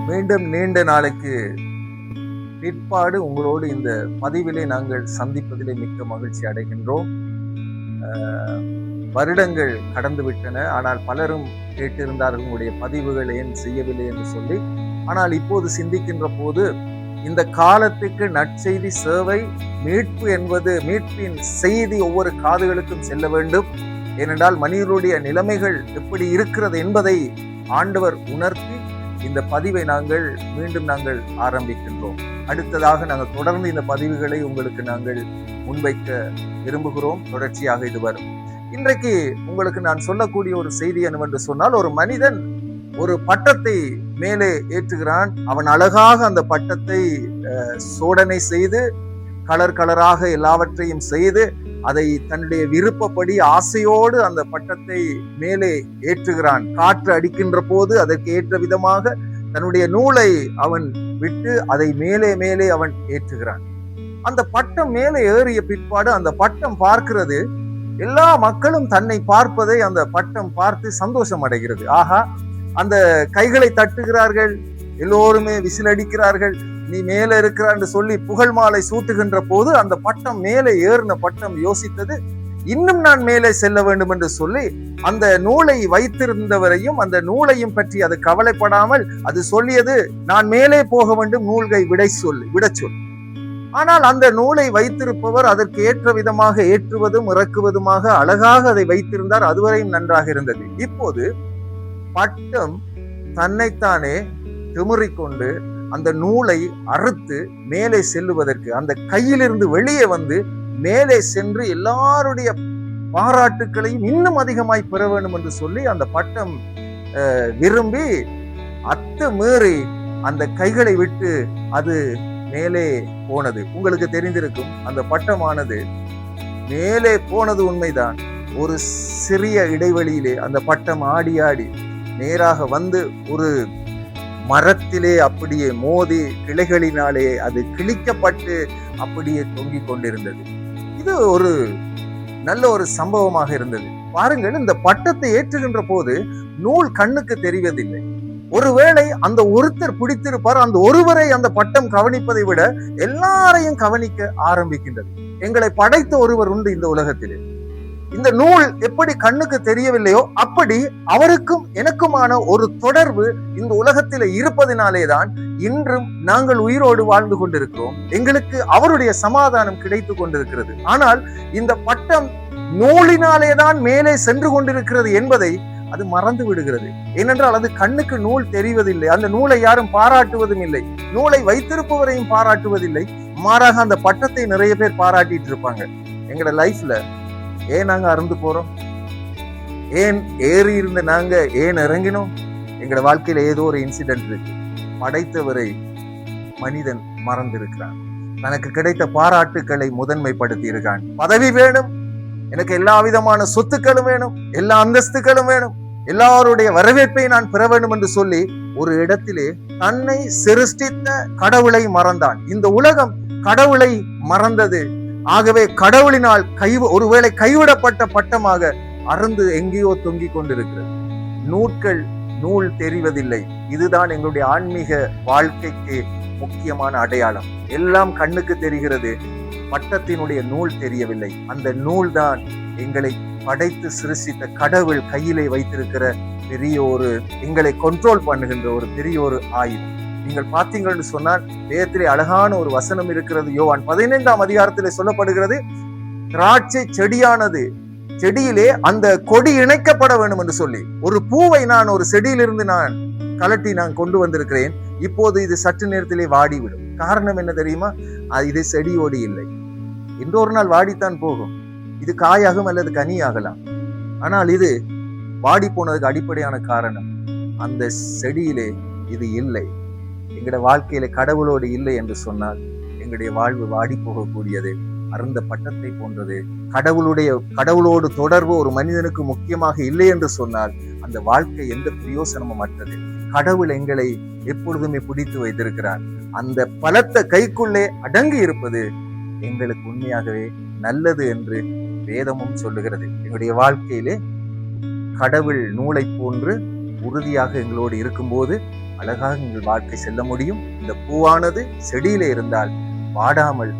மீண்டும் நீண்ட நாளைக்கு பிற்பாடு உங்களோடு இந்த பதிவிலே நாங்கள் சந்திப்பதிலே மிக்க மகிழ்ச்சி அடைகின்றோம். வருடங்கள் கடந்து விட்டன, ஆனால் பலரும் கேட்டிருந்தார்கள் உங்களுடைய பதிவுகள் ஏன் செய்யவில்லை என்று சொல்லி. ஆனால் இப்போது சிந்திக்கின்ற போது இந்த காலத்துக்கு நற்செய்தி சேவை, மீட்பு என்பது, மீட்பின் செய்தி ஒவ்வொரு காதுகளுக்கும் செல்ல வேண்டும். ஏனென்றால் மனிதர்களுடைய நிலைமைகள் எப்படி இருக்கிறது என்பதை ஆண்டவர் உணர்த்தி இந்த பதிவை மீண்டும் நாங்கள் ஆரம்பிக்கின்றோம். அடுத்ததாக நாங்கள் தொடர்ந்து இந்த பதிவுகளை உங்களுக்கு நாங்கள் முன்வைக்க விரும்புகிறோம். தொடர்ச்சியாக இது வரும். இன்றைக்கு உங்களுக்கு நான் சொல்லக்கூடிய ஒரு செய்தி என்னவென்று சொன்னால், ஒரு மனிதன் ஒரு பட்டத்தை மேலே ஏற்றுகிறான். அவன் அழகாக அந்த பட்டத்தை சோதனை செய்து கலர் கலராக எல்லாவற்றையும் செய்து அதை தன்னுடைய விருப்பப்படி ஆசையோடு அந்த பட்டத்தை மேலே ஏற்றுகிறான். காற்று அடிக்கின்ற போது அதற்கு ஏற்ற விதமாக தன்னுடைய நூலை அவன் விட்டு அதை மேலே மேலே அவன் ஏற்றுகிறான். அந்த பட்டம் மேலே ஏறிய பிற்பாடு அந்த பட்டம் பார்க்கிறது, எல்லா மக்களும் தன்னை பார்ப்பதை அந்த பட்டம் பார்த்து சந்தோஷம் அடைகிறது. ஆகா, அந்த கைகளை தட்டுகிறார்கள், எல்லோருமே விசிலடிக்கிறார்கள், நீ மேலே இருக்கிறார் என்று சொல்லி புகழ் மாலை சூட்டுகின்ற போது அந்த பட்டம் மேலே ஏறின பட்டம் யோசித்தது, இன்னும் நான் மேலே செல்ல வேண்டும் என்று சொல்லி அந்த நூலை வைத்திருந்தவரையும் அந்த நூலையும் பற்றி அது கவலைப்படாமல் அது சொல்லியது, நான் மேலே போக வேண்டும், நூல்கை விட சொல். ஆனால் அந்த நூலை வைத்திருப்பவர் அதற்கு ஏற்ற விதமாக ஏற்றுவதும் இறக்குவதுமாக அழகாக அதை வைத்திருந்தார். அதுவரையும் நன்றாக இருந்தது. இப்போது பட்டம் தன்னைத்தானே திமிறிக்கொண்டு அந்த நூலை அறுத்து மேலே செல்லுவதற்கு அந்த கையிலிருந்து வெளியே வந்து மேலே சென்று எல்லாருடைய பாராட்டுக்களையும் இன்னும் அதிகமாய் பெற வேண்டும் என்று சொல்லி அந்த பட்டம் விரும்பி அத்துமீறி அந்த கைகளை விட்டு அது மேலே போனது. உங்களுக்கு தெரிந்திருக்கும், அந்த பட்டமானது மேலே போனது உண்மைதான். ஒரு சிறிய இடைவெளியிலே அந்த பட்டம் ஆடி ஆடி நேராக வந்து ஒரு மரத்திலே அப்படியே மோதி கிளைகளினாலே அது கிழிக்கப்பட்டு அப்படியே தொங்கிக் கொண்டிருந்தது. இது ஒரு நல்ல ஒரு சம்பவமாக இருந்தது. பாருங்கள், இந்த பட்டத்தை ஏற்றுகின்ற போது நூல் கண்ணுக்கு தெரிவதில்லை. ஒருவேளை அந்த ஒருத்தர் பிடித்திருப்பார், அந்த ஒருவரை அந்த பட்டம் கவனிப்பதை விட எல்லாரையும் கவனிக்க ஆரம்பிக்கின்றது. எங்களை படைத்த ஒருவர் உண்டு இந்த உலகத்திலே. இந்த நூல் எப்படி கண்ணுக்கு தெரியவில்லையோ அப்படி அவருக்கும் எனக்குமான ஒரு தொடர்பு இந்த உலகத்திலே இருப்பதினாலேதான் இன்றும் நாங்கள் உயிரோடு வாழ்ந்து கொண்டிருக்கிறோம். எங்களுக்கு அவருடைய சமாதானம் கிடைத்து கொண்டிருக்கிறது. ஆனால் இந்த பட்டம் நூலினாலேதான் மேலே சென்று கொண்டிருக்கிறது என்பதை அது மறந்து விடுகிறது. ஏனென்றால் அது கண்ணுக்கு நூல் தெரிவதில்லை. அந்த நூலை யாரும் பாராட்டுவதும் இல்லை, நூலை வைத்திருப்பவரையும் பாராட்டுவதில்லை. மாறாக அந்த பட்டத்தை நிறைய பேர் பாராட்டிட்டு இருப்பாங்க. எங்களோட லைஃப்ல ஏன் நாங்க அறந்து போறோம், ஏன் ஏறி இருந்த நாங்க ஏன் இறங்கினோம்? எங்களோட வாழ்க்கையில ஏதோ ஒரு இன்சிடென்ட் இருக்கு. படைத்தவரை மனிதன் மறந்திருக்கிறான். தனக்கு கிடைத்த பாராட்டுக்களை முதன்மைப்படுத்தி இருக்கான். பதவி வேணும், எனக்கு எல்லா விதமான சொத்துக்களும் வேணும், எல்லா அந்தஸ்துகளும் வேணும், எல்லாருடைய வரவேற்பை நான் பெற வேண்டும் என்று சொல்லி ஒரு இடத்திலே தன்னை சிருஷ்டித்த கடவுளை மறந்தான். இந்த உலகம் கடவுளை மறந்தது. ஆகவே கடவுளினால் ஒருவேளை கைவிடப்பட்ட பட்டமாக அருந்து எங்கேயோ தொங்கிக் கொண்டிருக்கிறது. நூல் தெரிவதில்லை. இதுதான் எங்களுடைய ஆன்மீக வாழ்க்கைக்கு முக்கியமான அடையாளம். எல்லாம் கண்ணுக்கு தெரிகிறது, பட்டத்தினுடைய நூல் தெரியவில்லை. அந்த நூல் தான் எங்களை படைத்து சிருஷ்டித்த கடவுள் கையிலே வைத்திருக்கிற பெரிய ஒரு, எங்களை கண்ட்ரோல் பண்ணுகின்ற ஒரு பெரிய ஒரு ஆயுதம். நீங்கள் பார்த்தீங்கன்னு சொன்னால் வேதத்திலே அழகான ஒரு வசனம் இருக்கிறது. யோவான் 15ஆம் அதிகாரத்திலே சொல்லப்படுகிறது, திராட்சை செடியானது, செடியிலே அந்த கொடி இணைக்கப்பட வேண்டும் என்று சொல்லி, ஒரு பூவை நான் ஒரு செடியிலிருந்து நான் கலட்டி நான் கொண்டு வந்திருக்கிறேன். இப்போது இது சற்று நேரத்திலே வாடிவிடும். காரணம் என்ன தெரியுமா? இது செடியோடு இல்லை. இன்னொரு நாள் வாடித்தான் போகும். இது காயாகும் அல்லது கனியாகலாம். ஆனால் இது வாடி போனதுக்கு அடிப்படையான காரணம் அந்த செடியிலே இது இல்லை. எங்களுடைய வாழ்க்கையில கடவுளோடு இல்லை என்று சொன்னால் எங்களுடைய வாழ்வு வாடி போகக்கூடியது, அருந்த பட்டத்தை போன்றது. கடவுளோடு தொடர்பு ஒரு மனிதனுக்கு முக்கியமாக இல்லை என்று சொன்னால் அந்த வாழ்க்கை எந்த பிரயோசனமும் அற்றது. கடவுள் எங்களை எப்பொழுதுமே பிடித்து வைத்திருக்கிறார். அந்த பலத்த கைக்குள்ளே அடங்கி இருப்பது எங்களுக்கு உண்மையாகவே நல்லது என்று வேதமும் சொல்லுகிறது. எங்களுடைய வாழ்க்கையிலே கடவுள் நூலை போன்று உறுதியாக எங்களோடு இருக்கும்போது அழகாக எங்கள் வாழ்க்கை செல்ல முடியும். இந்த பூவானது செடியிலே இருந்தால் வாடாமல்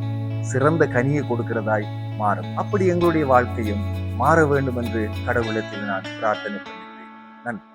சிறந்த கனியை கொடுக்கிறதாய் மாறும். அப்படி எங்களுடைய வாழ்க்கையும் மாற வேண்டும் என்று கடவுளத்தில் நான் பிரார்த்தனை பண்ணுகிறேன். நன்றி.